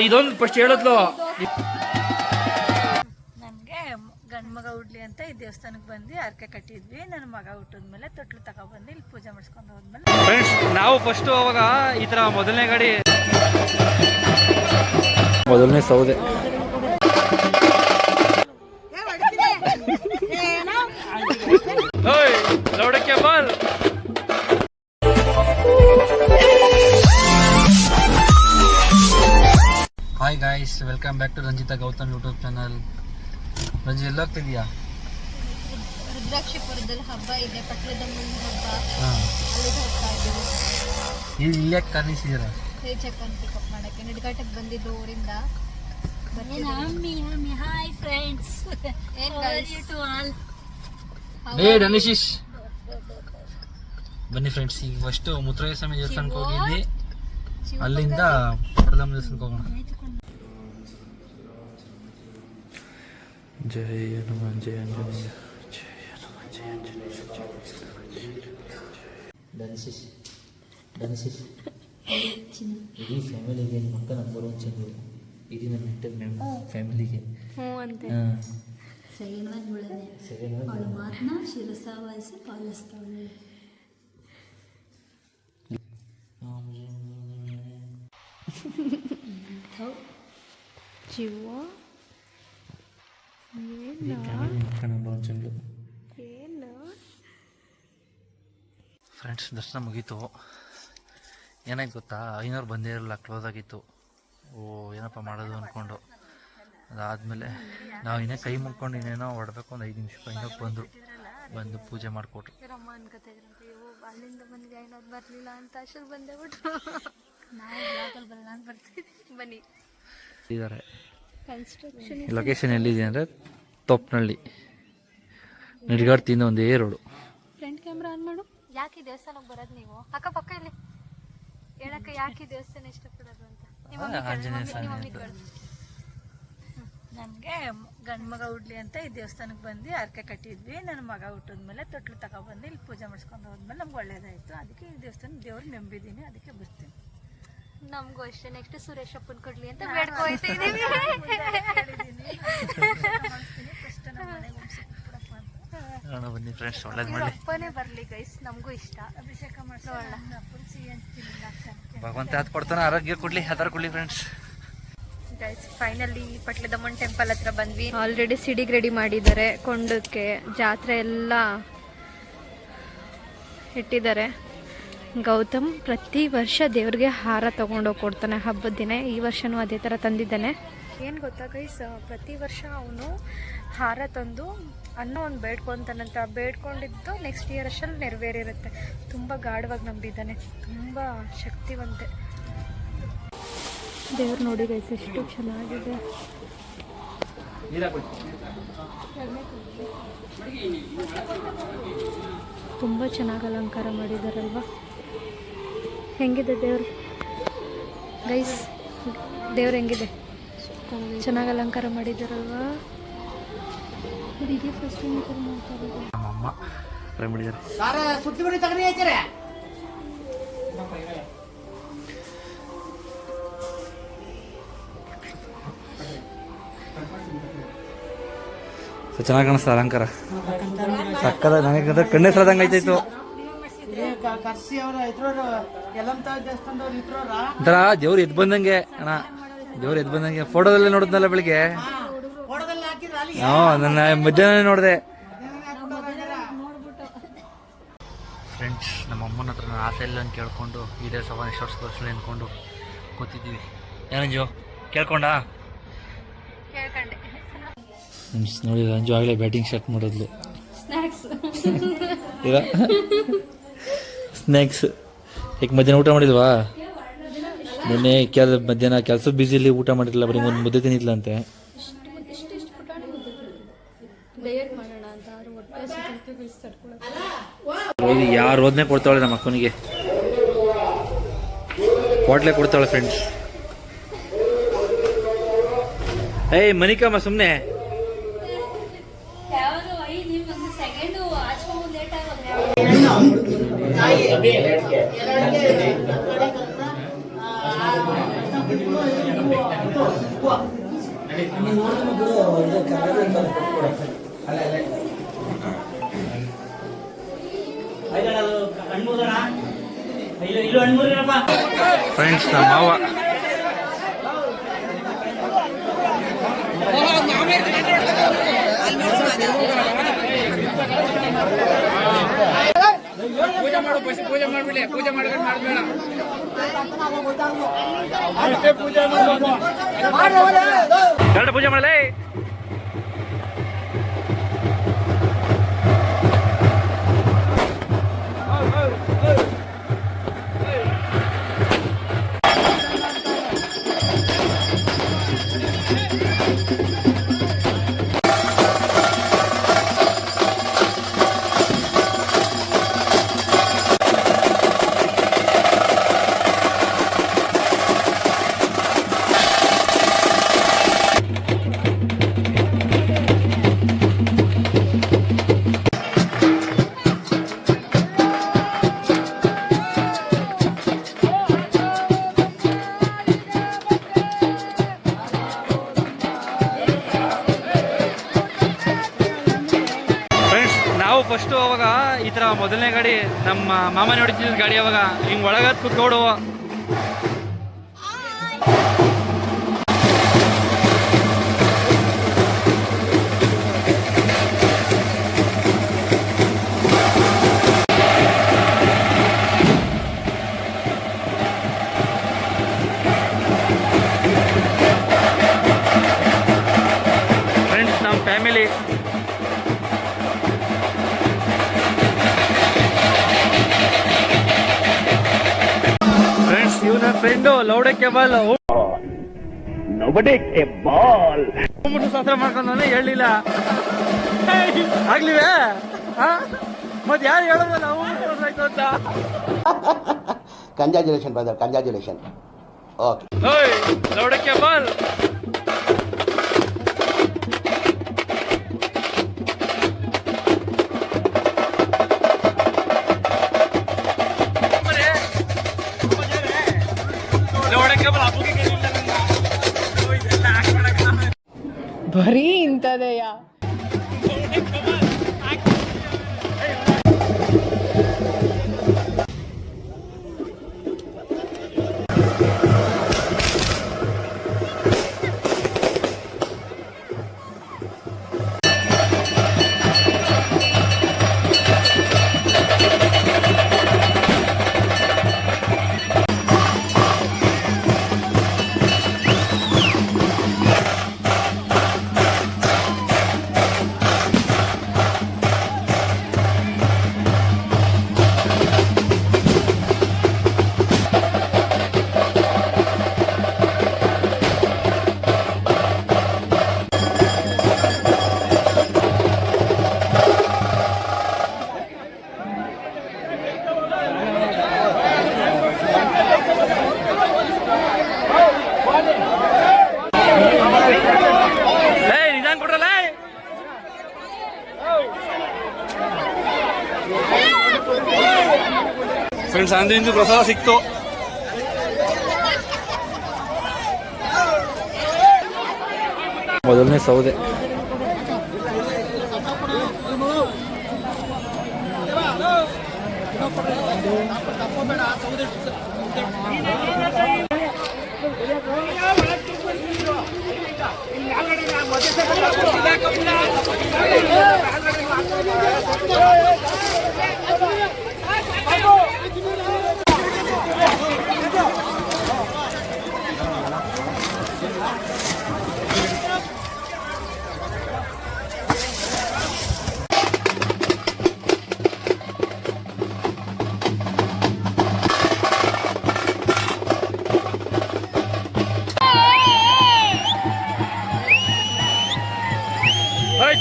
ಇದೊಂದು ಫಸ್ಟ್ ಹೇಳಿದ್ಲು. ನನಗೆ ಗಂಡು ಮಗ ಹುಡ್ಲಿ ಅಂತ ಈ ದೇವಸ್ಥಾನಕ್ಕೆ ಬಂದು ಹರಕೆ ಕಟ್ಟಿದ್ವಿ. ನನ್ನ ಮಗ ಹುಟ್ಟಿದ್ಮೇಲೆ ತೊಟ್ಲು ತಗೊಬಂದು ಇಲ್ಲಿ ಪೂಜೆ ಮಾಡಿಸ್ಕೊಂಡು ಹೋದ್ಮೇಲೆ ಫ್ರೆಂಡ್ಸ್ ನಾವು ಫಸ್ಟ್ ಅವಾಗ ಈ ತರ ಮೊದಲನೇ ಗಾಡಿ ಮೊದಲನೇ ಸೌದೆ ಲೌಡಕ್ಕೆ ಬಾಲ್. Hi guys, welcome back to Ranjita Gautam YouTube channel. Ranji ಎಲ್ಲ ಹೋಗ್ತಿದ್ಯಾ? ರುದ್ರಾಕ್ಷಿಪುರದಲ್ಲಿ ಹಬ್ಬ ಇದೆ, ಪಟ್ಟದಮ್ಮನ ಹಬ್ಬ. ಇಲ್ಲಿ ಕಾಣಿಸಿದ್ದೀರಾ? ಪಿಕಪ್ ಮಾಡಕ್ಕೆ ನಿಡ್ಘಾಟಕ್ಕೆ ಬಂದಿದ್ದು ಊರಿಂದ. ಹಾಯ್ ಫ್ರೆಂಡ್ಸ್, ಅನಿಶಿಶ್ ಬನ್ನಿ ಫ್ರೆಂಡ್ಸ್. ಈಗ ಫಸ್ಟ್ ಮುತ್ತರಾಯ ಸ್ವಾಮಿ ದೇವಸ್ಥಾನಕ್ಕೆ ಹೋಗಿದ್ವಿ, ಅಲ್ಲಿಂದ ಪಟ್ಟದಮ್ಮ ದೇವಸ್ಥಾನಕ್ಕೆ ಹೋಗೋಣ. ಜಯ ಹನುಮಾನ್ ಜಯ ಆಂಜನೇಯ ಜಯ ಹನುಮಾನ್ ಜಯ ಆಂಜನೇಯ ಧನಿಶಿಶ್ ಇಡೀ ಫ್ಯಾಮಿಲಿಗೆ ನಿಮ್ಮ ಅಕ್ಕ ನಂಬರ್ 1 ಚೆಂದ, ಇಡೀ ನನ್ನ ನೆಟ್ಟದ ಫ್ಯಾಮಿಲಿಗೆ. ಅವಳ ಮಾತನ್ನ ಶಿರಸಾವಹಿಸಿ ಪಾಲಿಸ್ತಾಳೆ. ಫ್ರೆಂಡ್ಸ್, ದರ್ಶನ ಮುಗೀತು. ಏನಾಯ್ತು ಗೊತ್ತಾ, 500 ಬಂದೇ ಇರಲ್ಲ, ಕ್ಲೋಸ್ ಆಗಿತ್ತು. ಏನಪ್ಪ ಮಾಡೋದು ಅಂದ್ಕೊಂಡು ಅದಾದಮೇಲೆ ನಾವು ಇನ್ನೇ ಕೈ ಮುಗ್ಕೊಂಡು ಇನ್ನೇನೋ ಹೊಡ್ಬೇಕು. ಒಂದು 5 ನಿಮಿಷ ಇನ್ನೊಬ್ಬ ಬಂದು ಪೂಜೆ ಮಾಡಿಕೊಟ್ರು. ಅಲ್ಲಿಂದ ಬಂದು ಏನಾದ್ರು ಬರಲಿಲ್ಲ ಅಂತ ಅಷ್ಟು ಬಂದೇ ಬಿಟ್ರು. ನಾವು ಬರಲ್ಲ ಅಂತ ಬರ್ತೀವಿ. ಬನ್ನಿ ಇದ್ದಾರೆ. ಲೊಕೇಶನ್ ಎಲ್ಲಿದೆ ಅಂದರೆ ತೊಪ್ಪನಹಳ್ಳಿ, ನಿಡ್ಗಾಡ್ತಿಂದ ಒಂದೇ ರೋಡು. ಫ್ರಂಟ್ ಕ್ಯಾಮ್ರಾ ಆನ್ ಮಾಡು. ಯಾಕೆ ದೇವಸ್ಥಾನಕ್ಕೆ ಬರೋದು ನೀವು? ಅಕ್ಕಪಕ್ಕ ಇಲ್ಲಿ ಹೇಳಕ್ಕೆ ಯಾಕೆ ದೇವಸ್ಥಾನ ಇಷ್ಟಪಡೋದು ಅಂತ ನನಗೆ ಗಂಡು ಮಗ ಹುಡ್ಲಿ ಅಂತ ಈ ದೇವಸ್ಥಾನಕ್ಕೆ ಬಂದು ಹರಕೆ ಕಟ್ಟಿದ್ವಿ. ನನ್ನ ಮಗ ಹುಟ್ಟಿದ್ಮೇಲೆ ತೊಟ್ಲು ತಗೊಬಂದು ಇಲ್ಲಿ ಪೂಜೆ ಮಾಡಿಸ್ಕೊಂಡು ಹೋದ್ಮೇಲೆ ನಮ್ಗೆ ಒಳ್ಳೇದಾಯಿತು. ಅದಕ್ಕೆ ಈ ದೇವಸ್ಥಾನ ದೇವ್ರು ನಂಬಿದ್ದೀನಿ, ಅದಕ್ಕೆ ಬರ್ತೀನಿ. ನಮಗೂ ಅಷ್ಟೇ. ನೆಕ್ಸ್ಟ್ ಸುರೇಶ್ ಅಪ್ಪನ ಕೊಡ್ಲಿ ಅಂತ ಬೇಡ್ಕೊಯ್ತಿದ್ದೀವಿ. ಬನ್ನಿ ಫ್ರೆಂಡ್ಸ್, ಒಳ್ಳೇದು ಮಾಡಿ. ಅಪ್ಪನೇ ಬರಲಿ ಗೈಸ್, ನಮಗೂ ಇಷ್ಟ. ಅಭಿಷೇಕ ಮಾಡಿಸೋಣ, ಭಗವಂತ ಯಾವ್ದು ಕೊಡ್ತಾನೆ, ಆರೋಗ್ಯ ಕೊಡ್ಲಿ, ಯಾವ್ದಾರ ಕೊಡ್ಲಿ ಫ್ರೆಂಡ್ಸ್. ಗೈಸ್, ಫೈನಲಿ ಪಟ್ಲದಮ್ಮನ ಟೆಂಪಲ್ ಹತ್ರ ಬಂದ್ವಿ. ಆಲ್ರೆಡಿ ಸಿಡಿಗೆ ರೆಡಿ ಮಾಡಿದ್ದಾರೆ, ಕೊಂಡಕ್ಕೆ ಜಾತ್ರೆ ಎಲ್ಲ ಇಟ್ಟಿದ್ದಾರೆ. ಗೌತಮ್ ಪ್ರತಿ ವರ್ಷ ದೇವ್ರಿಗೆ ಹಾರ ತೊಗೊಂಡೋಗಿ ಕೊಡ್ತಾನೆ ಹಬ್ಬದ ದಿನ. ಈ ವರ್ಷನೂ ಅದೇ ಥರ ತಂದಿದ್ದಾನೆ. ಏನು ಗೊತ್ತಾ ಗೈಸ್, ಪ್ರತಿ ವರ್ಷ ಅವನು ಹಾರ ತಂದು ಅನ್ನೋ ಒಂದು ಬೇಡ್ಕೊತಾನಂತ. ಬೇಡ್ಕೊಂಡಿದ್ದು ನೆಕ್ಸ್ಟ್ ಇಯರ್ ಅಷ್ಟಲ್ಲಿ ನೆರವೇರಿರುತ್ತೆ. ತುಂಬ ಗಾಢವಾಗಿ ನಂಬಿದ್ದಾನೆ, ತುಂಬ ಶಕ್ತಿವಂತೆ. ದೇವ್ರು ನೋಡಿ ಗೈಸ್ ಎಷ್ಟು ಚೆನ್ನಾಗಿದೆ. ತುಂಬ ಚೆನ್ನಾಗಿ ಅಲಂಕಾರ ಮಾಡಿದಾರಲ್ವ. ಹೆಂಗಿದೆ ದೇವ್ರು ಗೈಸ್? ದೇವ್ರು ಹೆಂಗಿದೆ? ಚೆನ್ನಾಗಿ ಅಲಂಕಾರ ಮಾಡಿದಾರಲ್ವಾ. ಇದೇ ಫಸ್ಟ್ ಟೈಮ್ ಈ ಥರ ಮಾಡ್ತಾರೆ. ನಮ್ಮಮ್ಮ ಟ್ರೈ ಮಾಡಿದ್ದಾರೆ. ಚೆನ್ನಾಗಿ ಕಾಣಿಸ್ತಾ ಅಲಂಕಾರ, ಸಕ್ಕದ. ನನಗೆ ಕಣ್ಣೆ ಸಲದಂಗೆ ಆಯ್ತಾಯ್ತು. ಒಂಥರ ದೇವ್ರು ಎದ್ದು ಬಂದಂಗೆ ಅಣ್ಣ, ದೇವ್ರು ಎದ್ದು ಬಂದಂಗೆ. ಫೋಟೋದಲ್ಲೇ ನೋಡಿದ್ನಲ್ಲ ಬೆಳಿಗ್ಗೆ. ನನ್ನ ಮಧ್ಯಾಹ್ನ ನೋಡಿದೆ. ಫ್ರೆಂಡ್ಸ್, ನಮ್ಮ ಅಮ್ಮನ ಹತ್ರ ನಾನು ಆಸೆ ಇಲ್ಲ ಅಂತ ಕೇಳ್ಕೊಂಡು ಇದೇ ಸಭಾ ಎಷ್ಟು ವರ್ಷ ಅಂದ್ಕೊಂಡು ಕೂತಿದ್ದೀವಿ. ಏನಂಜು ಕೇಳ್ಕೊಂಡ? ನೋಡಿ, ಅಂಜು ಆಗಲೇ ಬ್ಯಾಟಿಂಗ್ ಸ್ಟಾರ್ಟ್ ಮಾಡೋದ್ಲು. ಸ್ನ್ಯಾಕ್ಸ್ ಈಗ ಮಧ್ಯಾಹ್ನ ಊಟ ಮಾಡಿಲ್ವಾ? ಮೊನ್ನೆ ಮಧ್ಯಾಹ್ನ ಕೆಲಸ ಬ್ಯುಸಿಲಿ ಊಟ ಮಾಡಿರಲಿಲ್ಲ, ಬರೀ ಒಂದು ಮುದ್ದೆ ತಿನ್ನಿದ್ಲ ಅಂತೆ. ಯಾರು ರೋದನೆ ಕೊಡ್ತಾಳೆ ನಮ್ಮ ಅಕ್ಕನಿಗೆ, ಹೋಟ್ಲೆ ಕೊಡ್ತಾಳೆ ಫ್ರೆಂಡ್ಸ್. ಏಯ್ ಮನಿಕಮ್ಮ ಸುಮ್ಮನೆ. ಫ್ರೆಂಡ್ಸ್ ನಮ್ಮ ಮಾವ ಪೂಜೆ ಮಾಡ್ಬಿಡಿ, ಪೂಜೆ ಮಾಡ್ಕೊಂಡು ಮಾಡ್ಬೇಡ. ಎರಡು ಪೂಜೆ ಮಾಡಲೇ. ಫಸ್ಟು ಅವಾಗ ಈ ಥರ ಮೊದಲನೇ ಗಾಡಿ ನಮ್ಮ ಮಾಮನ ಹೊಡಿತಿದ್ದ ಗಾಡಿ ಅವಾಗ ಹಿಂಗೆ ಒಳಗತ್ ಕುತ್ಕೊಡು. ಫ್ರೆಂಡ್ಸ್ ನಮ್ಮ ಫ್ಯಾಮಿಲಿ ಇವನ ಫ್ರೆಂಡು ಲೌಡಕ್ಕೆ ಬಾಲ್ ಶಾಸ್ತ್ರ ಮಾಡ್ಕೊಂಡವನೇ ಹೇಳಲಿಲ್ಲ ಆಗ್ಲಿವೇ ಮತ್ತೆ ಯಾರು ಹೇಳೋದು ನಾವು ಅಂತ. Congratulation brother, congratulation. ಓಕೆ ಲೌಡಕ್ಕೆ ಬಾಲ್ ಬರೀ ಇಂಥದೆಯ. ಫ್ರೆಂಡ್ಸ್ ಅಂದಿಂದ ಪ್ರಸಾದ ಸಿಕ್ತು. ಮೊದಲನೇ ಸೌದೆ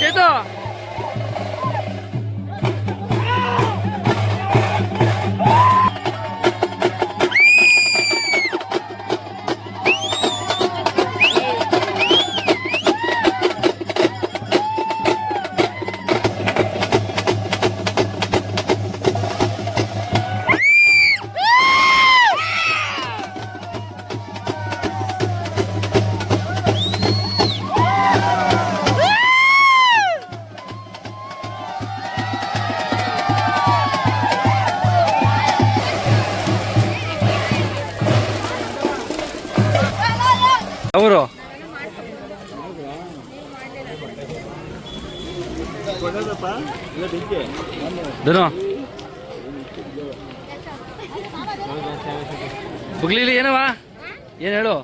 ಚೇತು ಅವರು ಧನು ಬುಗ್ಲಿಲಿ ಏನವ ಏನು ಹೇಳು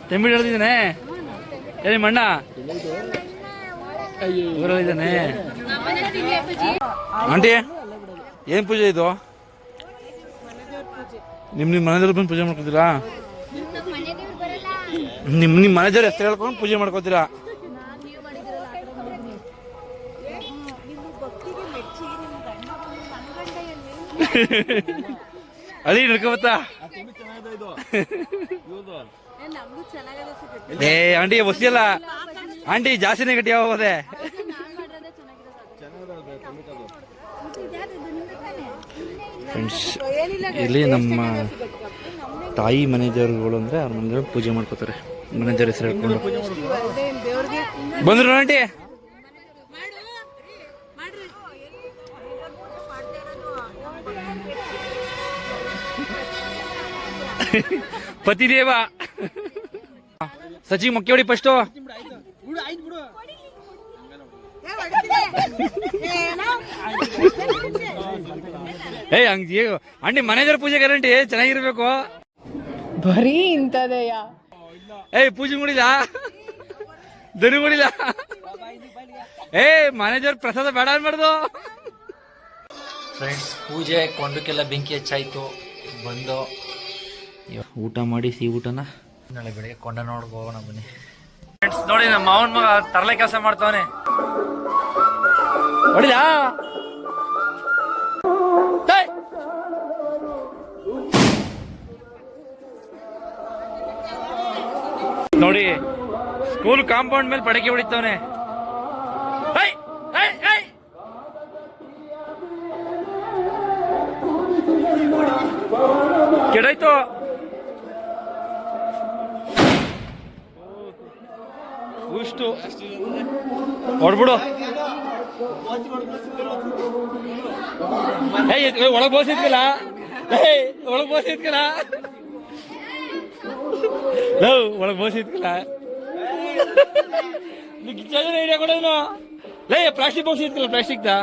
ತೆಂಬಿಡಿ ಹೇಳ್ತಿದ್ದಾನೆ ಏನಿ ಮಣ್ಣ ಊರಲ್ಲಿದ್ದಾನೆ. ಆಂಟಿ ಏನು ಪೂಜೆ ಇದು? ನಿಮ್ಮ ಮನೆದೇವ್ರ ಬಂದು ಪೂಜೆ ಮಾಡ್ಕೊತೀರಾ? ನಿಮ್ಮ ಮನೆದೇವ್ರ ಹೆಸರು ಹೇಳ್ಕೊಂಡು ಪೂಜೆ ಮಾಡ್ಕೋತೀರಾ? ಅಲ್ಲಿ ನಡ್ಕೊಬತ್ತಾ? ಏ ಆಂಟಿ ಹೊಸಿಯಲ್ಲ ಆಂಟಿ ಜಾಸ್ತಿನೇ ಗಟ್ಟಿ ಹೋಗೋದೆ. ಫ್ರೆಂಡ್ಸ್ ಇಲ್ಲಿ ನಮ್ಮ ತಾಯಿ ಮನೆ ದೇವರುಗಳು ಅಂದರೆ ಅವ್ರ ಮನೆ ದೇವ್ರು ಪೂಜೆ ಮಾಡ್ಕೋತಾರೆ. ಮನೆ ದೇವ್ರ ಹೆಸರು ಹೇಳ್ಕೊಂಡು ಬಂದ್ರು ಆಂಟಿ. ಪತಿದೇವ ಸಚಿ ಮೊಕ್ಕೆ ಹೊಡಿ ಫಸ್ಟು. ಏಯ್ ಹಂಗೆ ಆಂಟಿ ಮನೆದೇವ್ರ ಪೂಜೆ ಗ್ಯಾರಂಟಿ ಚೆನ್ನಾಗಿರ್ಬೇಕು. ಬರೀ ಇಂಥದೆಯ. ಏಯ್ ಪೂಜೆ ಮಾಡಿಲ್ಲ ದನಿ ಮಾಡಿಲ್ಲ. ಏ ಮನೆದೇವ್ರ ಪ್ರಸಾದ ಬೇಡ ಅನ್ಬಾರ್ದು. ಫ್ರೆಂಡ್ಸ್ ಪೂಜೆ ಕೊಂಡಕ್ಕೆಲ್ಲ ಬೆಂಕಿ ಹೆಚ್ಚಾಯ್ತು. ಬಂದು ಊಟ ಮಾಡಿ ಸಿಹಿ ಊಟನ ನಾಳೆ ಬೆಳಿಗ್ಗೆ ಕೊಂಡ ನೋಡ್ಕೊ ಹೋಗೋಣ ಬನ್ನಿ. ಫ್ರೆಂಡ್ಸ್ ನೋಡಿ ನಮ್ಮ ಮಾವನ ಮಗ ತರಲೆ ಕೆಲಸ ಮಾಡ್ತಾವನೆ. ಹೊಡಿದ ನೋಡಿ ಸ್ಕೂಲ್ ಕಾಂಪೌಂಡ್ ಮೇಲೆ ಪಡಕೆ ಹೊಡಿತಾವನೆ. ಕೆಡಾಯ್ತು. ಇಷ್ಟು ಹೊಡ್ಬಿಡು. ಒಳಗ್ ಬೋಸಿದ್ಕಲ್ಲ ಒಳಗ್ ಬೋಸಿದ್ಕಲ್ಲ ಒಳಗ್ ಬೋಸಿದ್ಕಲ್ಲ ಐಡಿಯಾ ಕೊಡೋನು. ಲೇ ಪ್ಲಾಸ್ಟಿಕ್ ಬಾಕ್ಸ್ ಇದ್ಕಲ್ಲ ಪ್ಲಾಸ್ಟಿಕ್ ದ.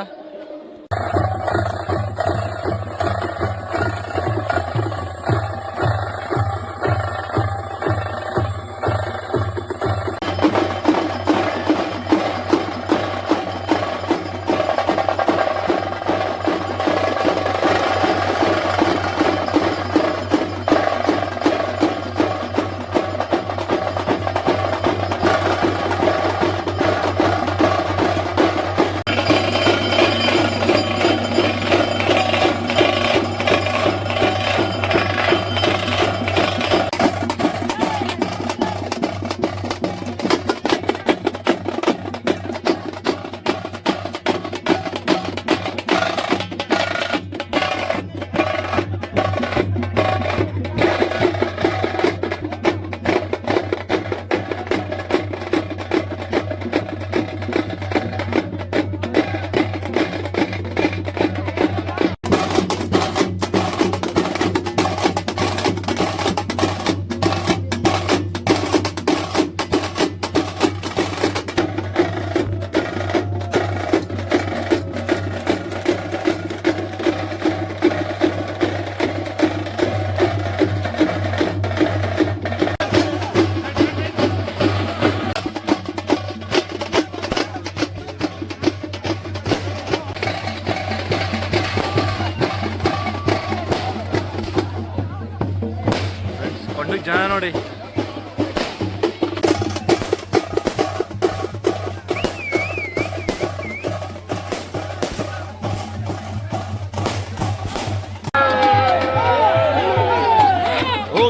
ಜನ ನೋಡಿ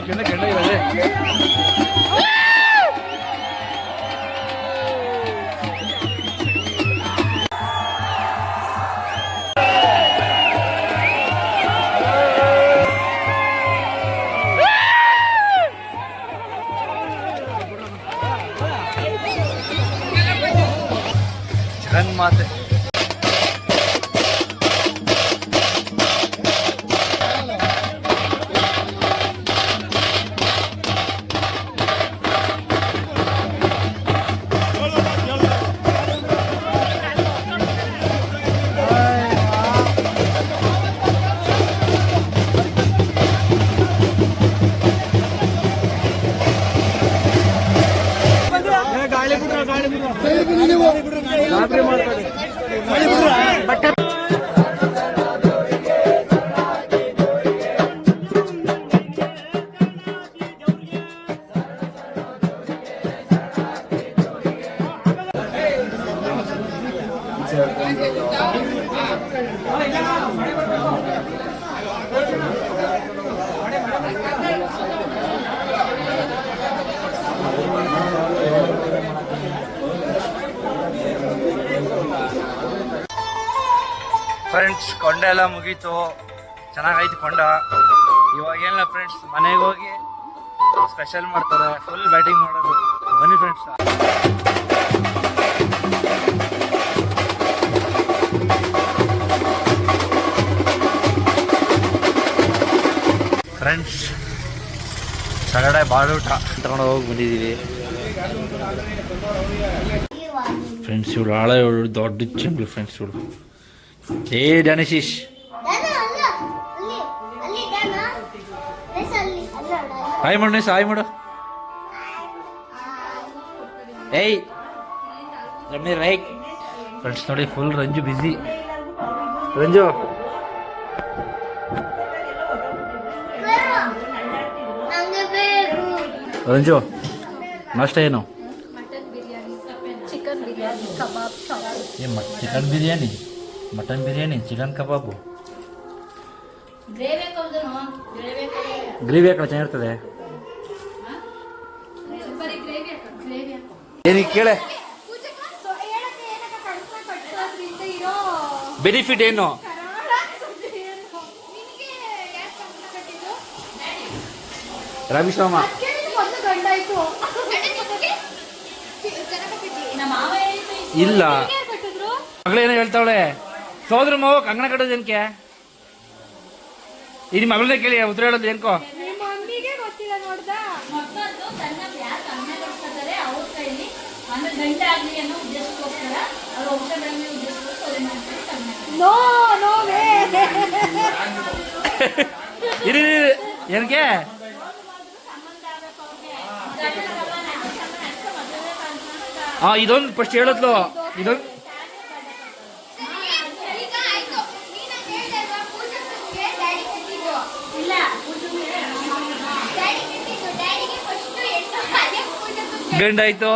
ಕೆಂಡ ಕೆಂಡ ಇರೋದೆ. ಜಗನ್ಮಾತೆ ಫ್ರೆಂಡ್ಸ್, ಕೊಂಡ ಎಲ್ಲ ಮುಗೀತು, ಚೆನ್ನಾಗೈತು ಕೊಂಡ. ಇವಾಗ ಏನಿಲ್ಲ ಫ್ರೆಂಡ್ಸ್, ಮನೆಗೆ ಹೋಗಿ ಸ್ಪೆಷಲ್ ಮಾಡ್ತಾರೆ, ಫುಲ್ ಬ್ಯಾಟಿಂಗ್ ಮಾಡೋದು. ಬನ್ನಿ ಫ್ರೆಂಡ್ಸ್. ಫ್ರೆಂಡ್ಸ್, ಸಗಡೆ ಬಾಳೂಟ ತಗೊಂಡು ಹೋಗಿ ಬಂದಿದ್ದೀವಿ ಫ್ರೆಂಡ್ಸ್. ಇವಳು ಆಳ, ಇವಳು ದೊಡ್ಡ ಚೆಂಗ್ಳು ಫ್ರೆಂಡ್ಸ್. ಇವಳು ಡ್ಯಾನಿಶೀಶ್, ಹಾಯ್ ಮಾಡು, ಹಾಯ್ ಮಾಡು. ಏಯ್ ರಮ್ಯ ರೈಟ್. ಫ್ರೆಂಡ್ಸ್ ನೋಡಿ, ಫುಲ್ ರಂಜು ಬಿಸಿ. ರಂಜು ರಂಜು ನಾಷ್ಟ ಏನು? Chicken biryani, kebab, chicken biryani, mutton biryani, chicken kebab, gravy ಹಾಕೋ ಚೆನ್ನಾಗಿರ್ತದೆ. ಏನಕ್ಕೆ ಕೇಳೆ, ಬೆನಿಫಿಟ್ ಏನು? ರವಿಶ್ರಾಮ ಇಲ್ಲ, ಮಗಳೇನೋ ಹೇಳ್ತಾವಳೆ. ಸೋದ್ರ ಮಾವ ಕಂಗಣ ಕಟ್ಟೋದು ಏನಕ್ಕೆ? ಈ ನಿಮ್ಮ ಮಗಳನ್ನೇ ಕೇಳಿ ಉತ್ತರ ಹೇಳೋದು ಏನ್ಕೋ? ಇರಿ ಏನಕ್ಕೆ? ಇದೊಂದು ಫಸ್ಟ್ ಹೇಳತ್ಲು. ಇದೊಂದು ಗಂಡಾಯ್ತು,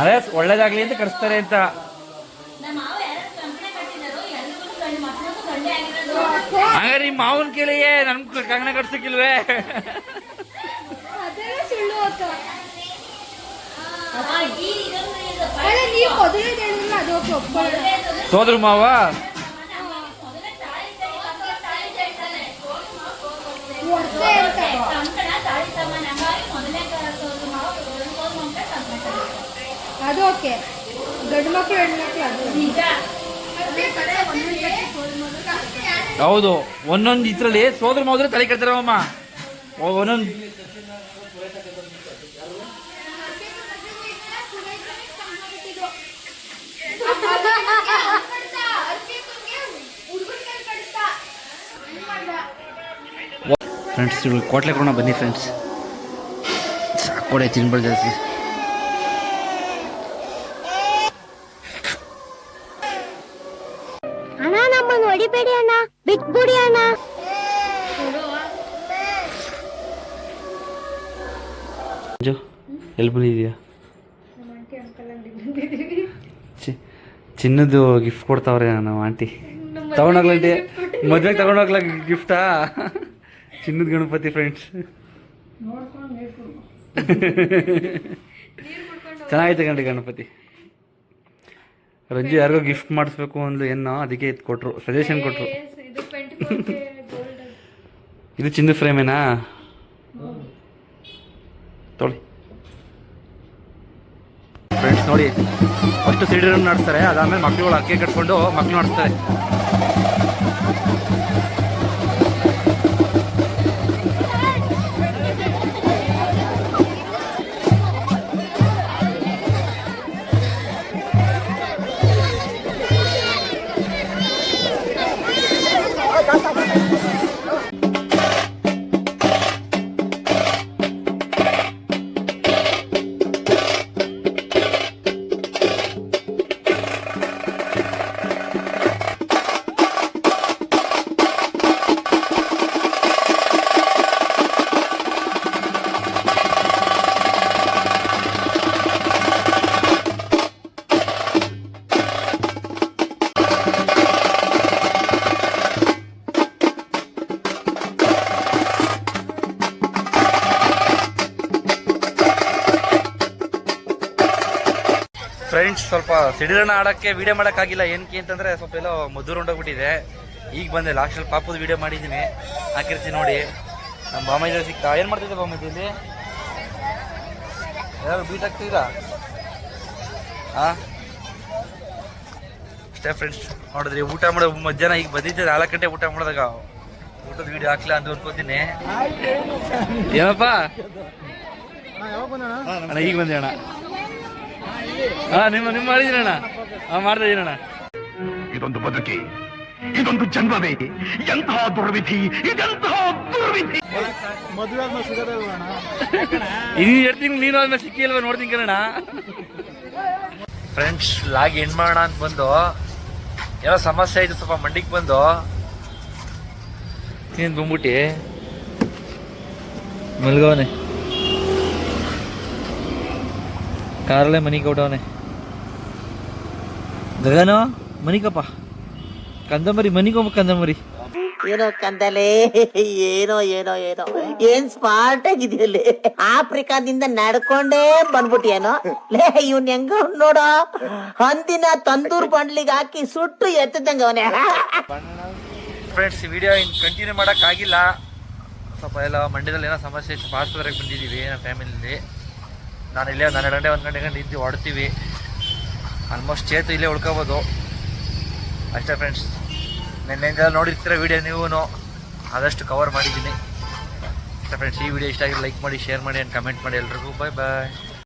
ಅದೇ ಒಳ್ಳೇದಾಗ್ಲಿ ಅಂತ ಕರೆಸ್ತಾರೆ ಅಂತ. ಹಂಗಾರೆ ನಿಮ್ಮ ಮಾವನ್ ಕೇಳಿಯೇ ನನ್ ಕಂಗಣ ಕಟ್ಸಕ್ಕಿಲ್ವೇ? ಸೋದ್ರ ಮಾವ ಅದು ಓಕೆ. ಗಂಡು ಮಕ್ಕಳು ಹೆಣ್ಮಕ್ಳು ಅದು ಹೌದು. ಒಂದೊಂದು ಇದ್ರಲ್ಲಿ ಸೋದ್ರ ಮಾವದ್ರೆ ತಲೆ ಕೆಡ್ತಾರಮ್ಮ. ಒಂದೊಂದು ಫ್ರೆಂಡ್ಸ್, ಇವಾಗ ಕೋಟ್ಲೆ ಕೊಡೋಣ ಬನ್ನಿ ಫ್ರೆಂಡ್ಸ್. ಸಾಕೋಡೆ ತಿನ್ಬೇಡ ಜಾಸ್ತಿ. ಅಣ್ಣ, ನಮ್ಮನ್ನು ಹೊಡಿಬೇಡಿ ಅಣ್ಣ, ಬಿಟ್ಬಿಡಿ ಅಣ್ಣ. ಎಲ್ಲಿ ಬಂದಿದ್ಯಾ? ಚಿನ್ನದು ಗಿಫ್ಟ್ ಕೊಡ್ತಾವ್ರೆ ನಮ್ಮ ಆಂಟಿ. ತಗೊಂಡೋಗ್ಲಂಟಿ, ಮದ್ವೆಗೆ ತಗೊಂಡೋಗ್ಲ ಗಿಫ್ಟಾ? ಚಿನ್ನದ ಗಣಪತಿ ಫ್ರೆಂಡ್ಸ್. ಚೆನ್ನಾಗೈತೆ ಕಣ್ರಿ ಗಣಪತಿ. ರಂಜು ಯಾರಿಗೋ ಗಿಫ್ಟ್ ಮಾಡಿಸ್ಬೇಕು ಅಂದ್ಲು ಏನೋ, ಅದಕ್ಕೆ ಇದು ಕೊಟ್ರು, ಸಜೆಷನ್ ಕೊಟ್ರು. ಇದು ಚಿನ್ನದ ಫ್ರೇಮೇನಾ? ತೊಳಿ ಫ್ರೆಂಡ್ಸ್. ನೋಡಿ, ಫಸ್ಟ್ ಸಿಡಿರನ್ನು ನಡೆಸ್ತಾರೆ, ಅದಾದಮೇಲೆ ಮಕ್ಳುಗಳು ಅಕ್ಕೆ ಕಟ್ಕೊಂಡು ಮಕ್ಳು ನಡೆಸ್ತಾರೆ. ಫ್ರೆಂಡ್ಸ್ ಸ್ವಲ್ಪ ಸಿಡಿಲನ್ನ ಆಡೋಕ್ಕೆ ವೀಡಿಯೋ ಮಾಡೋಕ್ಕಾಗಿಲ್ಲ. ಏನಕ್ಕೆ ಅಂತಂದರೆ ಸ್ವಲ್ಪ ಎಲ್ಲೋ ಮಧುರ್ ಹೊಂಟೋಗ್ಬಿಟ್ಟಿದೆ. ಈಗ ಬಂದೆ ಲಾಸ್ಟಲ್ಲಿ ಪಾಪದ ವೀಡಿಯೋ ಮಾಡಿದ್ದೀನಿ, ಹಾಕಿರ್ತೀನಿ ನೋಡಿ. ನಮ್ಮ ಬಾಮೈದ ಸಿಗ್ತಾ ಏನು ಮಾಡ್ತಿದ್ದೆ ಬಾಮೈದಲ್ಲಿ ಯಾರು ಬೀಟ್ ಆಗ್ತಿದ್ದೀರಾ? ಹಾಂ ಅಷ್ಟೇ ಫ್ರೆಂಡ್ಸ್. ನೋಡಿದ್ರಿ ಊಟ ಮಾಡೋ ಮಧ್ಯಾಹ್ನ ಈಗ ಬಂದಿದ್ದೆ 4 ಗಂಟೆ ಊಟ ಮಾಡಿದಾಗ ಊಟದ ವೀಡಿಯೋ ಹಾಕ್ಲಾ ಅಂತ ಅನ್ಕೋತೀನಿ. ಏನಪ್ಪ ಅಣ್ಣ ಈಗ ಬಂದೆ ಅಣ್ಣ. ಹಾಂ ನಿಮ್ಮ ಮಾಡಿದ್ರಿ ಅಣ್ಣ. ಹಾಂ ಮಾಡ್ತಾ ಇದೀನಿ ಅಣ್ಣ. ಇದೊಂದು ಬದುಕಿ, ಇದೊಂದು ಜನ್ಮವೇ, ಎಂತಹ ದುರ್ವಿಧಿ, ಇದೆಂತಹ ದುರ್ವಿಧಿ. ಇನ್ನು 2 ತಿಂಗಳು ನೀನು ಆದ್ಮೇಲೆ ಸಿಕ್ಕಿಲ್ವ ನೋಡ್ತೀನಿ ಕಣ. ಫ್ರೆಂಡ್ಸ್ ಲಾಗ್ ಎಂಡ್ ಮಾಡೋಣ ಅಂತ ಬಂದು ಏನೋ ಸಮಸ್ಯೆ ಆಯಿತು, ಸ್ವಲ್ಪ ಮಂಡಿಗೆ ಬಂದು ನೀನು ಬಂದ್ಬಿಟ್ಟು ಮಲ್ಗವನೆ ಕಾರಲ್ಲೇ ಮನೆಗೆ ಹೊಡವನೆ. ಗಗನ ಮನಿಕಪ್ಪ ಕಂದಮರಿ ಮನಿಗೆ ಹೋಗ್ಬೇಕು. ಕಂದಮರಿ ಏನೋ ಕಂದಲೆ, ಏನೋ ಏನೋ ಏನೋ ಏನ್ ಸ್ಮಾರ್ಟ್ ಆಗಿದೆಯಲ್ಲಿ. ಆಫ್ರಿಕಾದಿಂದ ನಡ್ಕೊಂಡೇ ಬಂದ್ಬಿಟ್ಟಿಯೇನೋ ಲೇ. ಇವ್ನ ಹೆಂಗ ನೋಡೋ, ಹಂದಿನ ತಂದೂರ್ ಬಂಡ್ಲಿಗೆ ಹಾಕಿ ಸುಟ್ಟು ಎತ್ತದಂಗ ಅವನೇ. ಫ್ರೆಂಡ್ಸ್ ವಿಡಿಯೋ ಇನ್ನು ಕಂಟಿನ್ಯೂ ಮಾಡೋಕ್ಕಾಗಿಲ್ಲ, ಸ್ವಲ್ಪ ಎಲ್ಲ ಮಂಡ್ಯದಲ್ಲಿ ಏನೋ ಸಮಸ್ಯೆ, ಸ್ವಲ್ಪ ಆಸ್ಪತ್ರೆಗೆ ಬಂದಿದ್ದೀವಿ ನಮ್ಮ ಫ್ಯಾಮಿಲಿಲಿ. ನಾನು ಇಲ್ಲೇ 12 ಗಂಟೆ 1 ಗಂಟೆ ಇದ್ದು ಹೊಡ್ತೀವಿ. ಆಲ್ಮೋಸ್ಟ್ ಚೇತು ಇಲ್ಲೇ ಉಳ್ಕೋಬೋದು ಅಷ್ಟೇ ಫ್ರೆಂಡ್ಸ್. ನೆನ್ನೆಯಿಂದ ನೋಡಿರ್ತೀರ ವೀಡಿಯೋ ನೀವು, ಆದಷ್ಟು ಕವರ್ ಮಾಡಿದ್ದೀನಿ ಅಷ್ಟೇ ಫ್ರೆಂಡ್ಸ್. ಈ ವಿಡಿಯೋ ಇಷ್ಟ ಆಗಿ ಲೈಕ್ ಮಾಡಿ, ಶೇರ್ ಮಾಡಿ ಆ್ಯಂಡ್ ಕಮೆಂಟ್ ಮಾಡಿ. ಎಲ್ರಿಗೂ ಬಾಯ್ ಬಾಯ್.